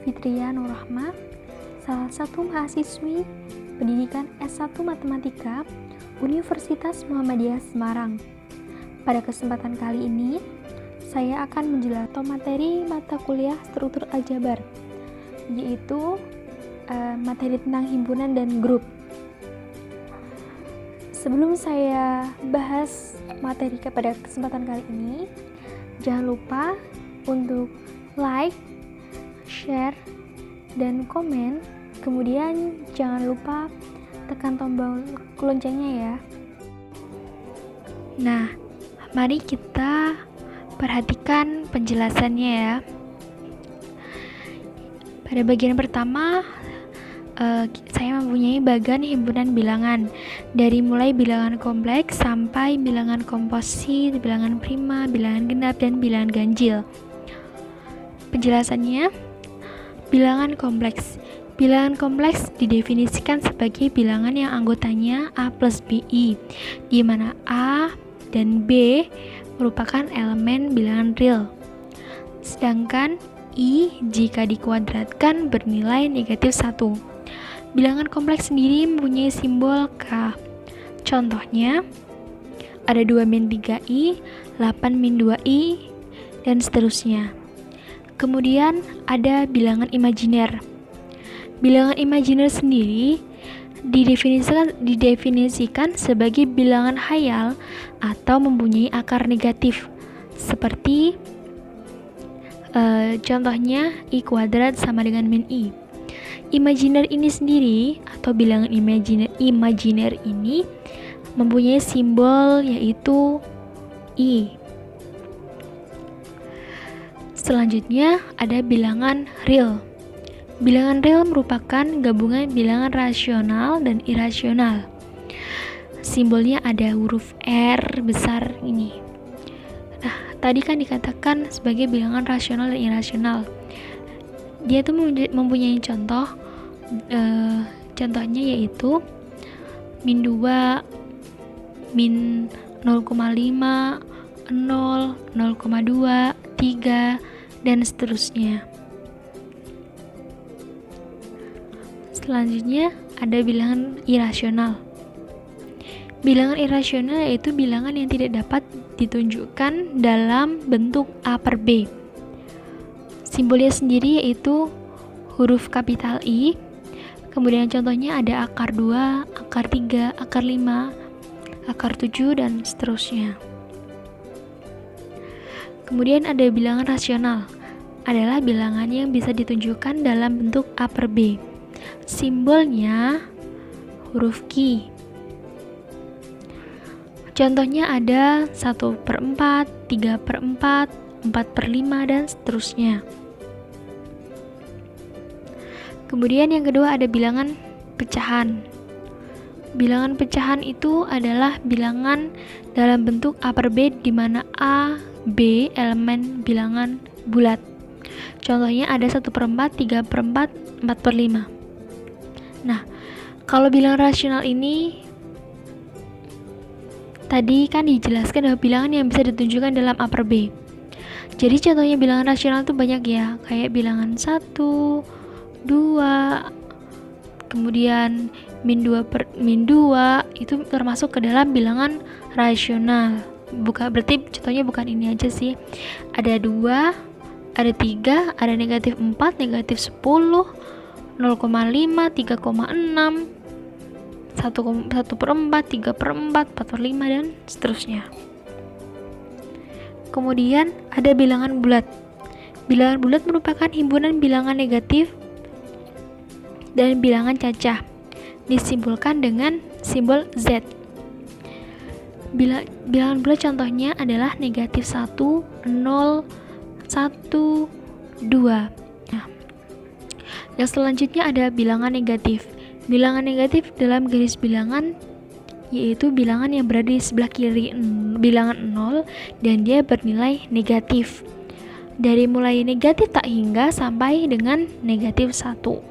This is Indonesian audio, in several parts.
Fitria Nurrahma, salah satu mahasiswi pendidikan S1 Matematika Universitas Muhammadiyah Semarang. Pada kesempatan kali ini, saya akan menjelaskan materi mata kuliah struktur aljabar, yaitu materi tentang himpunan dan grup. Sebelum saya bahas materi pada kesempatan kali ini, jangan lupa untuk like, share, dan komen. Kemudian jangan lupa tekan tombol loncengnya ya. Nah, mari kita perhatikan penjelasannya ya. Pada bagian pertama, saya mempunyai bagan himpunan bilangan, dari mulai bilangan kompleks sampai bilangan komposit, bilangan prima, bilangan genap, dan bilangan ganjil. Penjelasannya, bilangan kompleks. Bilangan kompleks didefinisikan sebagai bilangan yang anggotanya A plus BI, di mana A dan B merupakan elemen bilangan real. Sedangkan I jika dikuadratkan bernilai negatif 1. Bilangan kompleks sendiri mempunyai simbol K. Contohnya, ada 2-3i, 8-2i, dan seterusnya. Kemudian ada bilangan imajiner. Bilangan imajiner sendiri didefinisikan sebagai bilangan khayal atau mempunyai akar negatif, seperti contohnya I kuadrat sama dengan min I. Imajiner ini sendiri atau bilangan imajiner ini mempunyai simbol yaitu I. Selanjutnya ada bilangan real. Bilangan real merupakan gabungan bilangan rasional dan irasional. Simbolnya ada huruf R besar ini. Nah, tadi kan dikatakan sebagai bilangan rasional dan irasional. Dia tuh mempunyai contoh, contohnya yaitu min 2, min 0,5, 0, 0,2, 3, dan seterusnya. Selanjutnya ada bilangan irasional. Bilangan irasional yaitu bilangan yang tidak dapat ditunjukkan dalam bentuk A per B. Simbolnya sendiri yaitu huruf kapital I. Kemudian contohnya ada akar 2, akar 3, akar 5, akar 7, dan seterusnya. Kemudian ada bilangan rasional. Adalah bilangan yang bisa ditunjukkan dalam bentuk A per B. Simbolnya huruf Q. Contohnya ada 1/4, 3/4, 4/5, dan seterusnya. Kemudian yang kedua ada bilangan pecahan. Bilangan pecahan itu adalah bilangan dalam bentuk A per B di mana A, B elemen bilangan bulat. Contohnya ada 1/4, 3/4, 4/5. Nah, kalau bilangan rasional ini tadi kan dijelaskan bahwa bilangan yang bisa ditunjukkan dalam A per B. Jadi contohnya bilangan rasional itu banyak ya, kayak bilangan 1, 2, kemudian min 2 itu termasuk ke dalam bilangan rasional. Berarti contohnya bukan ini aja sih. Ada 2, ada 3, ada negatif 4, negatif 10, 0,5, 3,6, 1/4, 3/4, 4/5, dan seterusnya. Kemudian ada bilangan bulat. Bilangan bulat merupakan himpunan bilangan negatif dan bilangan cacah. Disimbolkan dengan simbol Z. Bilangan bulat contohnya adalah negatif 1, 0, 1, 2. Nah, yang selanjutnya ada bilangan negatif. Bilangan negatif dalam garis bilangan yaitu bilangan yang berada di sebelah kiri bilangan 0 dan dia bernilai negatif. Dari mulai negatif tak hingga sampai dengan negatif 1.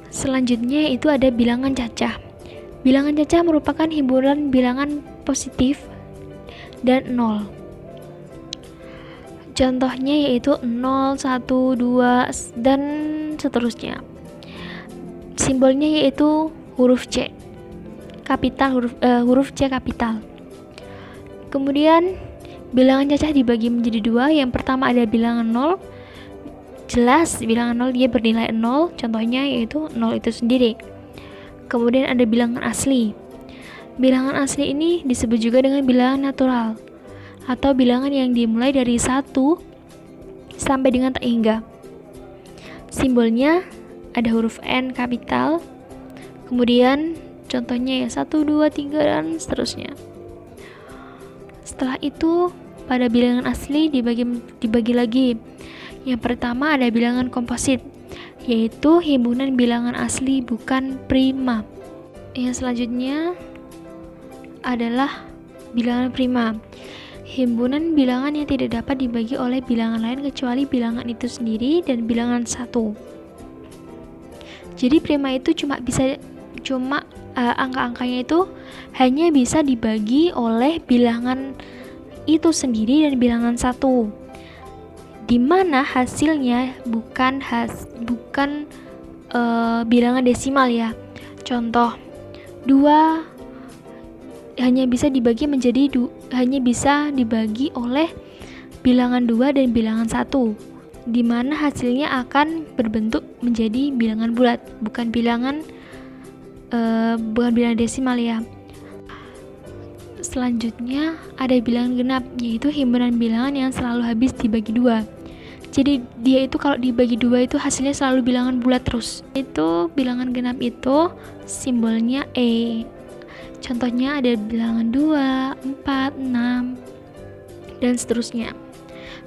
Selanjutnya itu ada bilangan cacah. Bilangan cacah merupakan himpunan bilangan positif dan 0. Contohnya yaitu 0, 1, 2, dan seterusnya. Simbolnya yaitu huruf C kapital, huruf C kapital. Kemudian bilangan cacah dibagi menjadi dua. Yang pertama ada bilangan 0. Jelas bilangan 0 dia bernilai 0, contohnya yaitu 0 itu sendiri. Kemudian ada bilangan asli. Bilangan asli ini disebut juga dengan bilangan natural atau bilangan yang dimulai dari 1 sampai dengan tak hingga. Simbolnya ada huruf N kapital. Kemudian contohnya ya 1, 2, 3 dan seterusnya. Setelah itu pada bilangan asli dibagi lagi. Yang pertama ada bilangan komposit, yaitu himpunan bilangan asli bukan prima. Yang selanjutnya adalah bilangan prima, himpunan bilangan yang tidak dapat dibagi oleh bilangan lain kecuali bilangan itu sendiri dan bilangan 1. Jadi prima itu cuma angka-angkanya itu hanya bisa dibagi oleh bilangan itu sendiri dan bilangan 1, di mana hasilnya bukan bilangan desimal ya. Contoh 2 hanya bisa dibagi oleh bilangan 2 dan bilangan 1, di mana hasilnya akan berbentuk menjadi bilangan bulat, bukan bilangan desimal ya. Selanjutnya ada bilangan genap, yaitu himpunan bilangan yang selalu habis dibagi 2. Jadi dia itu kalau dibagi 2 itu hasilnya selalu bilangan bulat terus. Itu bilangan genap itu simbolnya E. Contohnya ada bilangan 2, 4, 6 dan seterusnya.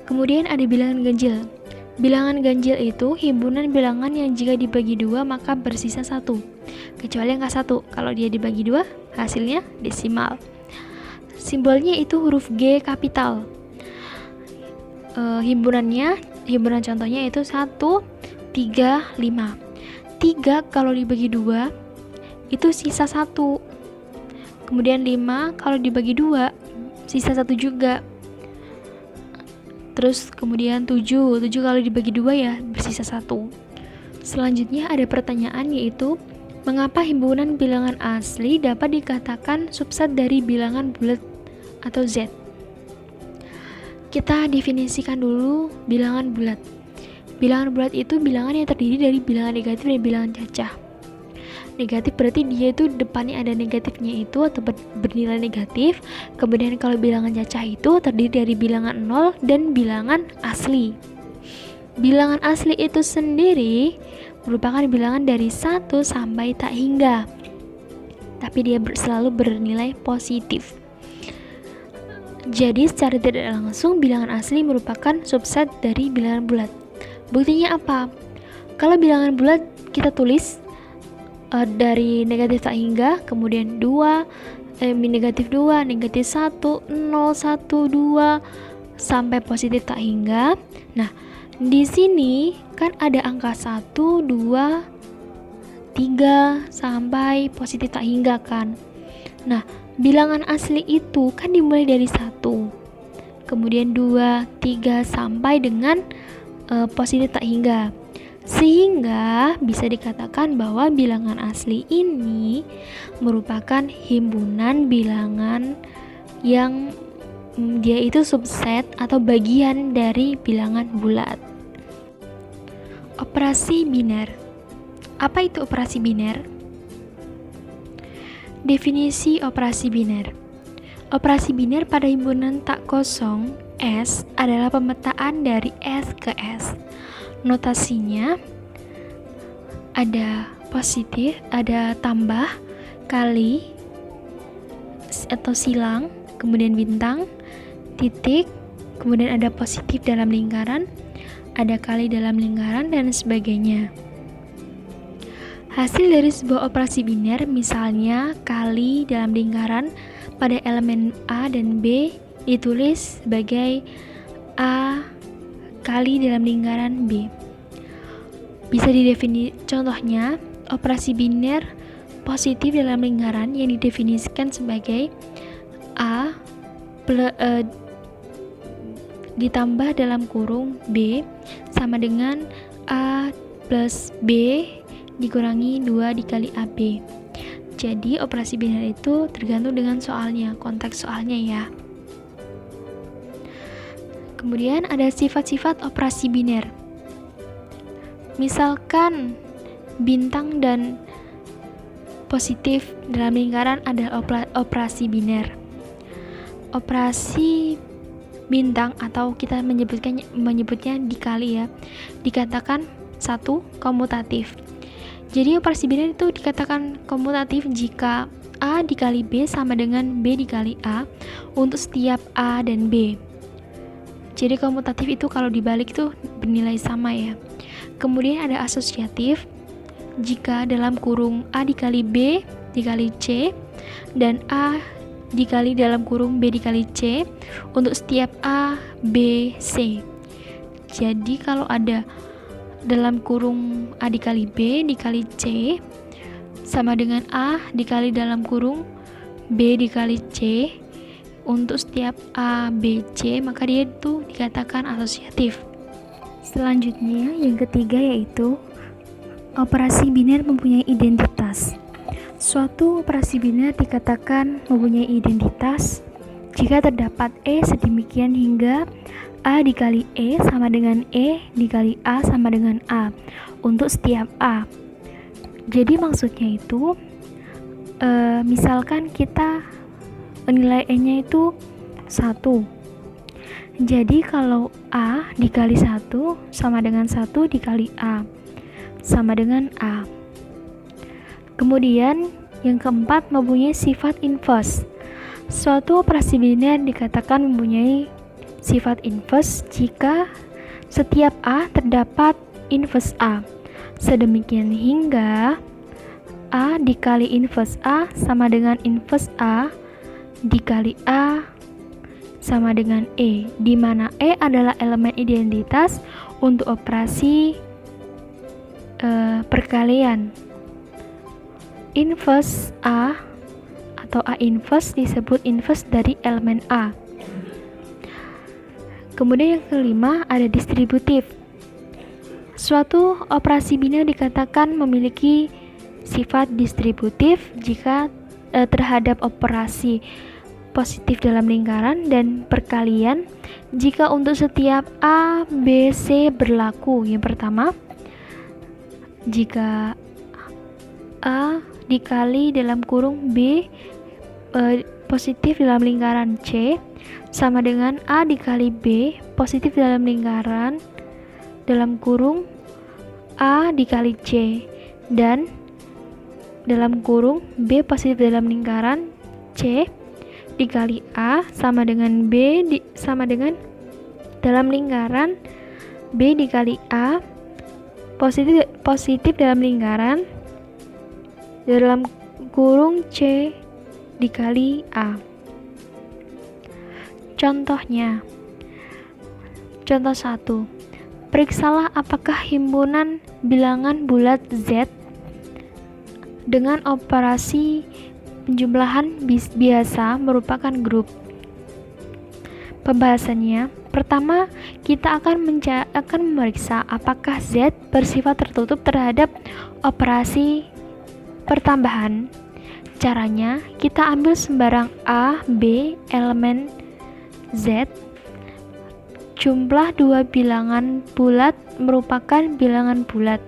Kemudian ada bilangan ganjil. Bilangan ganjil itu himpunan bilangan yang jika dibagi 2 maka bersisa 1, kecuali angka 1. Kalau dia dibagi 2 hasilnya desimal. Simbolnya itu huruf G kapital. Himpunan contohnya itu 1, 3, 5. 3 kalau dibagi 2 itu sisa 1. Kemudian 5 kalau dibagi 2 sisa 1 juga. Terus kemudian 7 kalau dibagi 2 ya bersisa 1. Selanjutnya ada pertanyaan yaitu mengapa himpunan bilangan asli dapat dikatakan subset dari bilangan bulat atau Z? Kita definisikan dulu bilangan bulat. Bilangan bulat itu bilangan yang terdiri dari bilangan negatif dan bilangan cacah. Negatif berarti dia itu depannya ada negatifnya itu atau bernilai negatif. Kemudian kalau bilangan cacah itu terdiri dari bilangan 0 dan bilangan asli. Bilangan asli itu sendiri merupakan bilangan dari 1 sampai tak hingga, tapi dia selalu bernilai positif. Jadi secara tidak langsung bilangan asli merupakan subset dari bilangan bulat. Buktinya apa? Kalau bilangan bulat kita tulis dari negatif tak hingga, kemudian negatif 2, negatif 1, 0, 1, 2 sampai positif tak hingga. Nah, di sini kan ada angka 1, 2, 3 sampai positif tak hingga kan. Nah, bilangan asli itu kan dimulai dari 1, kemudian 2, 3 sampai dengan positif tak hingga. Sehingga bisa dikatakan bahwa bilangan asli ini merupakan himpunan bilangan yang dia itu subset atau bagian dari bilangan bulat. Operasi biner. Apa itu operasi biner? Definisi operasi biner. Operasi biner pada himpunan tak kosong S adalah pemetaan dari S ke S. Notasinya ada positif, ada tambah, kali atau silang, kemudian bintang, titik, kemudian ada positif dalam lingkaran, ada kali dalam lingkaran, dan sebagainya. Hasil dari sebuah operasi biner, misalnya kali dalam lingkaran pada elemen A dan B ditulis sebagai A kali dalam lingkaran B. Bisa contohnya operasi biner positif dalam lingkaran yang didefinisikan sebagai A ditambah dalam kurung B sama dengan A plus B dikurangi 2 dikali AB. Jadi operasi biner itu tergantung dengan soalnya, konteks soalnya ya. Kemudian ada sifat-sifat operasi biner. Misalkan bintang dan positif dalam lingkaran adalah operasi biner. Operasi bintang atau kita menyebutnya dikali ya, dikatakan satu komutatif. Jadi operasi biner itu dikatakan komutatif jika A dikali B sama dengan B dikali A untuk setiap A dan B. Jadi komutatif itu kalau dibalik itu bernilai sama ya. Kemudian ada asosiatif jika dalam kurung A dikali B dikali C dan A dikali dalam kurung B dikali C untuk setiap A, B, C. Jadi kalau ada dalam kurung A dikali B dikali C sama dengan A dikali dalam kurung B dikali C untuk setiap A, B, C, maka dia itu dikatakan asosiatif. Selanjutnya yang ketiga yaitu operasi biner mempunyai identitas. Suatu operasi biner dikatakan mempunyai identitas jika terdapat E sedemikian hingga A dikali E sama dengan E dikali A sama dengan A untuk setiap A. Jadi maksudnya itu misalkan kita nilai E-nya itu 1. Jadi kalau A dikali 1 sama dengan 1 dikali A sama dengan A. Kemudian yang keempat mempunyai sifat inverse. Suatu operasi biner dikatakan mempunyai sifat inverse jika setiap A terdapat inverse A. Sedemikian hingga A dikali inverse A sama dengan inverse A dikali A sama dengan E, di mana E adalah elemen identitas untuk operasi perkalian. Inverse A atau A inverse disebut inverse dari elemen A. Kemudian yang kelima ada distributif. Suatu operasi biner dikatakan memiliki sifat distributif jika terhadap operasi positif dalam lingkaran dan perkalian jika untuk setiap A, B, C berlaku. Yang pertama, jika A dikali dalam kurung B positif dalam lingkaran C sama dengan A dikali B positif dalam lingkaran dalam kurung A dikali C dan dalam kurung B positif dalam lingkaran C dikali A sama dengan B sama dengan dalam lingkaran B dikali A positif dalam lingkaran dalam kurung C dikali A. Contohnya, contoh 1. Periksalah apakah himpunan bilangan bulat Z dengan operasi penjumlahan biasa merupakan grup. Pembahasannya, pertama kita akan memeriksa apakah Z bersifat tertutup terhadap operasi pertambahan. Caranya, kita ambil sembarang A, B, elemen Z. Jumlah dua bilangan bulat merupakan bilangan bulat,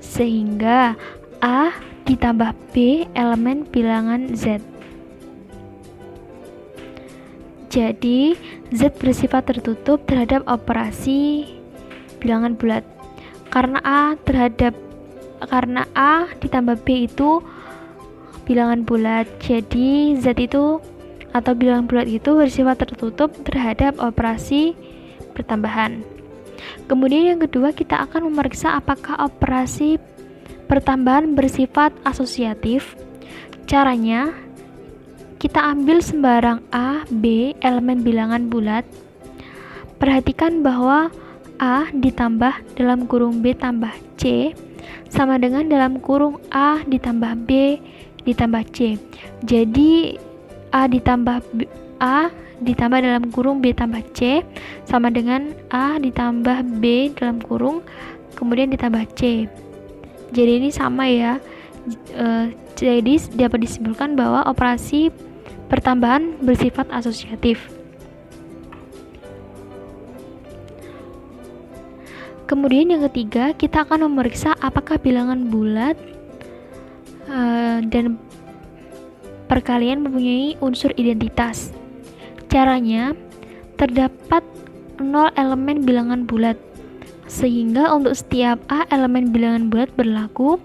sehingga A ditambah B elemen bilangan Z. Jadi, Z bersifat tertutup terhadap operasi bilangan bulat. Karena A ditambah B itu bilangan bulat, jadi Z itu atau bilangan bulat itu bersifat tertutup terhadap operasi pertambahan. Kemudian yang kedua, kita akan memeriksa apakah operasi pertambahan bersifat asosiatif. Caranya, kita ambil sembarang A, B elemen bilangan bulat. Perhatikan bahwa A ditambah dalam kurung B tambah C sama dengan dalam kurung A ditambah B ditambah C. Jadi A ditambah A ditambah dalam kurung B tambah C sama dengan A ditambah B dalam kurung kemudian ditambah C. Jadi ini sama ya. Jadi dapat disimpulkan bahwa operasi pertambahan bersifat asosiatif. Kemudian yang ketiga, kita akan memeriksa apakah bilangan bulat dan perkalian mempunyai unsur identitas. Caranya, terdapat 0 elemen bilangan bulat, sehingga untuk setiap A elemen bilangan bulat berlaku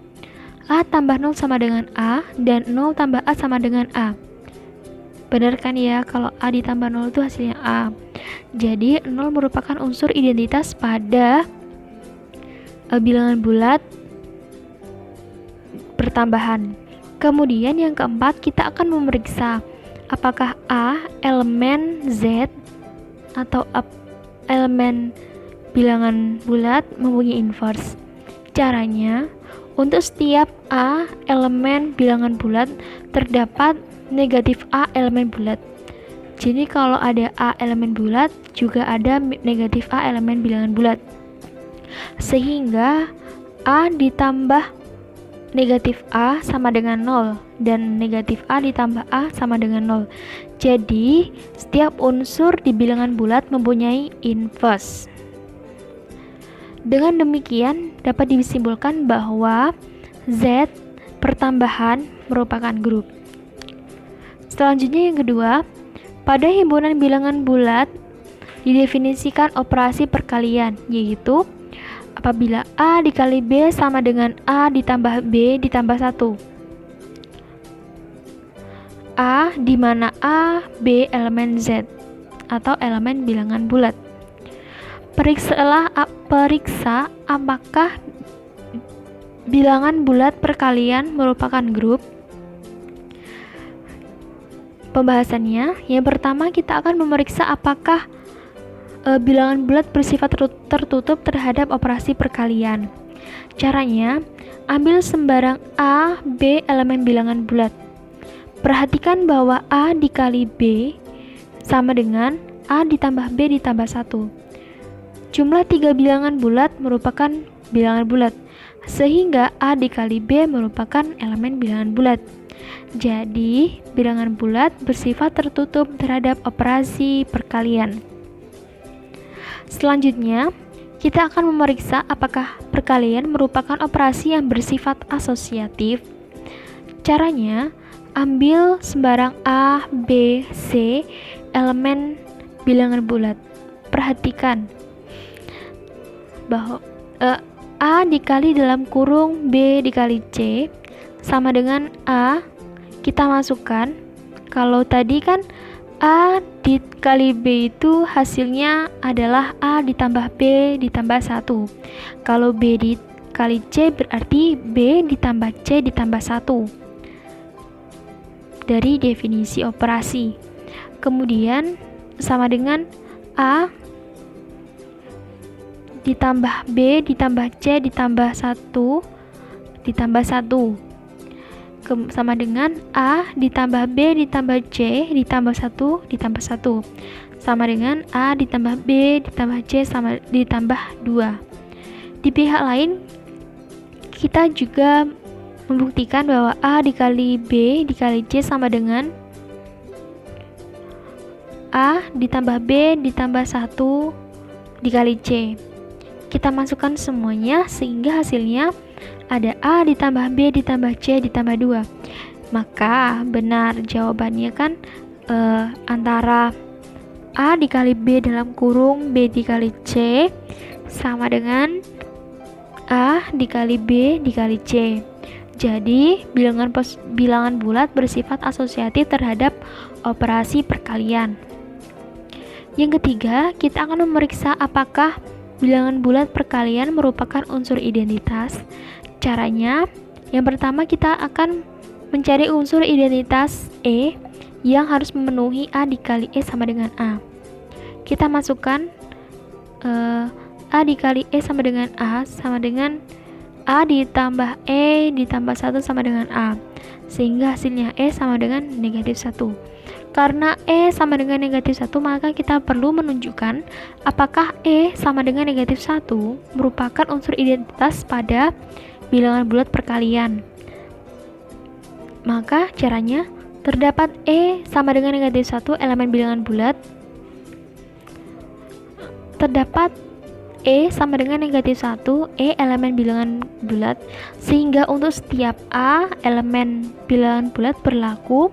A tambah 0 sama dengan A dan 0 tambah A sama dengan A. Benar kan ya, kalau A ditambah 0 itu hasilnya A. Jadi 0 merupakan unsur identitas pada bilangan bulat pertambahan. Kemudian yang keempat, kita akan memeriksa apakah A elemen Z atau elemen bilangan bulat mempunyai inverse. Caranya, untuk setiap A elemen bilangan bulat terdapat negatif A elemen bulat. Jadi kalau ada A elemen bulat juga ada negatif A elemen bilangan bulat. Sehingga A ditambah negatif A sama dengan 0 dan negatif A ditambah A sama dengan 0. Jadi setiap unsur di bilangan bulat mempunyai inverse. Dengan demikian dapat disimpulkan bahwa Z pertambahan merupakan grup. Selanjutnya yang kedua, pada himpunan bilangan bulat didefinisikan operasi perkalian, yaitu apabila A dikali B sama dengan A ditambah B ditambah 1. A di mana A, B elemen Z atau elemen bilangan bulat. Periksa apakah bilangan bulat perkalian merupakan grup. Pembahasannya, yang pertama kita akan memeriksa apakah bilangan bulat bersifat tertutup terhadap operasi perkalian. Caranya, ambil sembarang A, B elemen bilangan bulat. Perhatikan bahwa A dikali B sama dengan A ditambah B ditambah 1. Jumlah 3 bilangan bulat merupakan bilangan bulat, sehingga A dikali B merupakan elemen bilangan bulat. Jadi, bilangan bulat bersifat tertutup terhadap operasi perkalian. Selanjutnya, kita akan memeriksa apakah perkalian merupakan operasi yang bersifat asosiatif. Caranya, ambil sembarang A, B, C elemen bilangan bulat. Perhatikan bahwa A dikali dalam kurung B dikali C sama dengan A. Kita masukkan, kalau tadi kan A dikali B itu hasilnya adalah A ditambah B ditambah 1. Kalau B dikali C berarti B ditambah C ditambah 1 dari definisi operasi. Kemudian sama dengan A ditambah B ditambah C ditambah 1 ditambah 1 sama dengan A ditambah B ditambah C ditambah 1 ditambah 1 sama dengan A ditambah B ditambah C sama ditambah 2. Di pihak lain, kita juga membuktikan bahwa A dikali B dikali C sama dengan A ditambah B ditambah 1 dikali C. Kita masukkan semuanya sehingga hasilnya ada A ditambah B ditambah C ditambah 2. Maka benar jawabannya kan antara A dikali B dalam kurung B dikali C sama dengan A dikali B dikali C. Jadi bilangan bulat bersifat asosiatif terhadap operasi perkalian. Yang ketiga, kita akan memeriksa apakah bilangan bulat perkalian merupakan unsur identitas. Caranya, yang pertama kita akan mencari unsur identitas E yang harus memenuhi A dikali E sama dengan A. Kita masukkan A dikali E sama dengan A sama dengan A ditambah E ditambah 1 sama dengan A, sehingga hasilnya E sama dengan negatif 1. Karena E sama dengan negatif 1, maka kita perlu menunjukkan apakah E sama dengan negatif 1 merupakan unsur identitas pada bilangan bulat perkalian. Maka caranya, terdapat E sama dengan negatif 1 elemen bilangan bulat. Terdapat E sama dengan negatif 1 E elemen bilangan bulat, sehingga untuk setiap A elemen bilangan bulat berlaku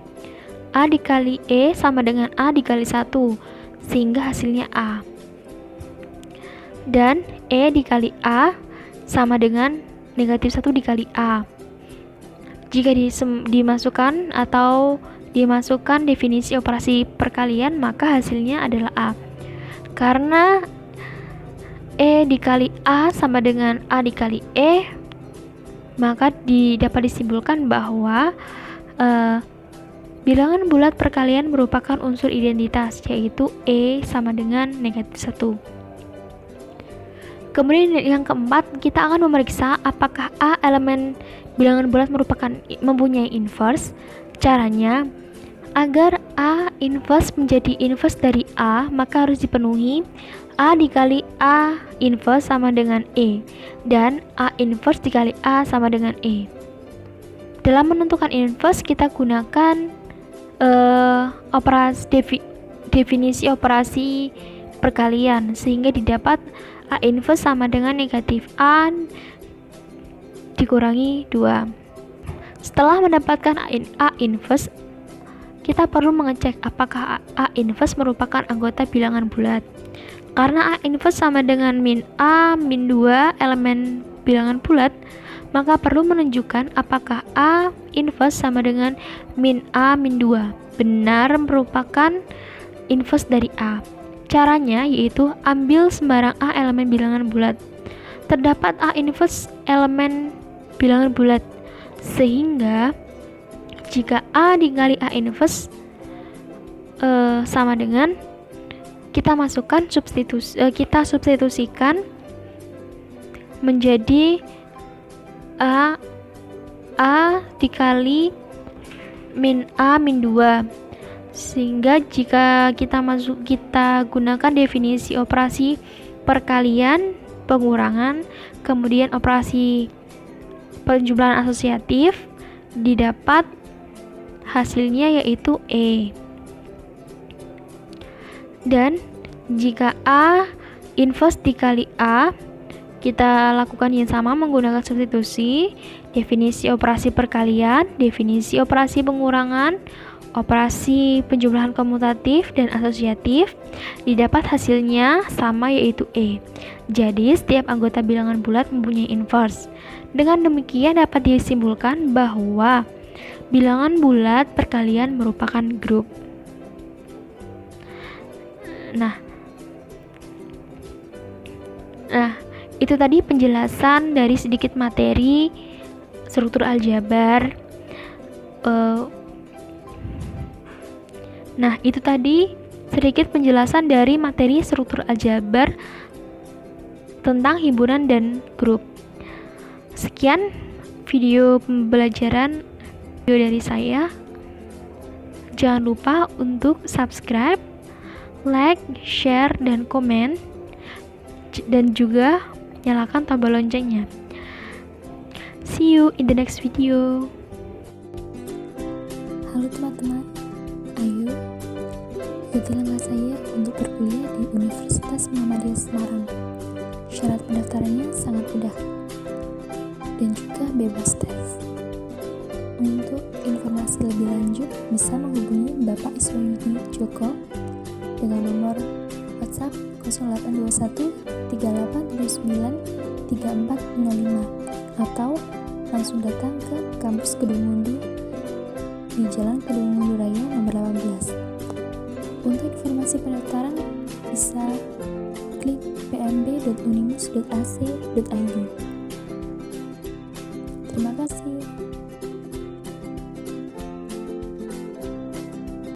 A dikali E sama dengan A dikali 1, sehingga hasilnya A. Dan E dikali A sama dengan negatif 1 dikali A. Jika dimasukkan definisi operasi perkalian, maka hasilnya adalah A. Karena E dikali A sama dengan A dikali E, maka dapat disimpulkan bahwa bilangan bulat perkalian merupakan unsur identitas, yaitu E sama dengan negatif 1. Kemudian yang keempat, kita akan memeriksa apakah A elemen bilangan bulat mempunyai inverse. Caranya, agar A inverse menjadi inverse dari A, maka harus dipenuhi A dikali A inverse sama dengan E, dan A inverse dikali A sama dengan E. Dalam menentukan inverse, kita gunakan definisi operasi perkalian, sehingga didapat A inverse sama dengan negatif A dikurangi 2. Setelah mendapatkan A inverse, kita perlu mengecek apakah A inverse merupakan anggota bilangan bulat. Karena A inverse sama dengan min A min 2 elemen bilangan bulat, maka perlu menunjukkan apakah A inverse sama dengan min A min 2 benar merupakan inverse dari A. Caranya yaitu ambil sembarang A elemen bilangan bulat. Terdapat A inverse elemen bilangan bulat, sehingga jika A dikali A inverse sama dengan, kita substitusikan menjadi A dikali min A min 2. Sehingga jika kita gunakan definisi operasi perkalian, pengurangan, kemudian operasi penjumlahan asosiatif, didapat hasilnya yaitu E. Dan jika A inverse dikali A, kita lakukan yang sama menggunakan substitusi, definisi operasi perkalian, definisi operasi pengurangan, operasi penjumlahan komutatif dan asosiatif, didapat hasilnya sama yaitu E. Jadi setiap anggota bilangan bulat mempunyai inverse. Dengan demikian dapat disimpulkan bahwa bilangan bulat perkalian merupakan grup. Nah, itu tadi penjelasan dari sedikit materi struktur aljabar. Nah, itu tadi sedikit penjelasan dari materi struktur aljabar tentang himpunan dan grup. Sekian video pembelajaran dari saya. Jangan lupa untuk subscribe, like, share, dan komen, dan juga nyalakan tombol loncengnya. See you in the next video. Halo teman-teman, ayo ikuti langkah saya untuk berkuliah di Universitas Muhammadiyah Semarang. Syarat pendaftarannya sangat mudah dan juga bebas tes. Untuk informasi lebih lanjut bisa menghubungi Bapak Iswayudi Joko dengan nomor WhatsApp 0821 3879 3405 atau langsung datang ke kampus Kedungmundu di Jalan Kedungmundu Raya nomor 18. Untuk informasi pendaftaran bisa klik pmb.unimus.ac.id. Terima kasih.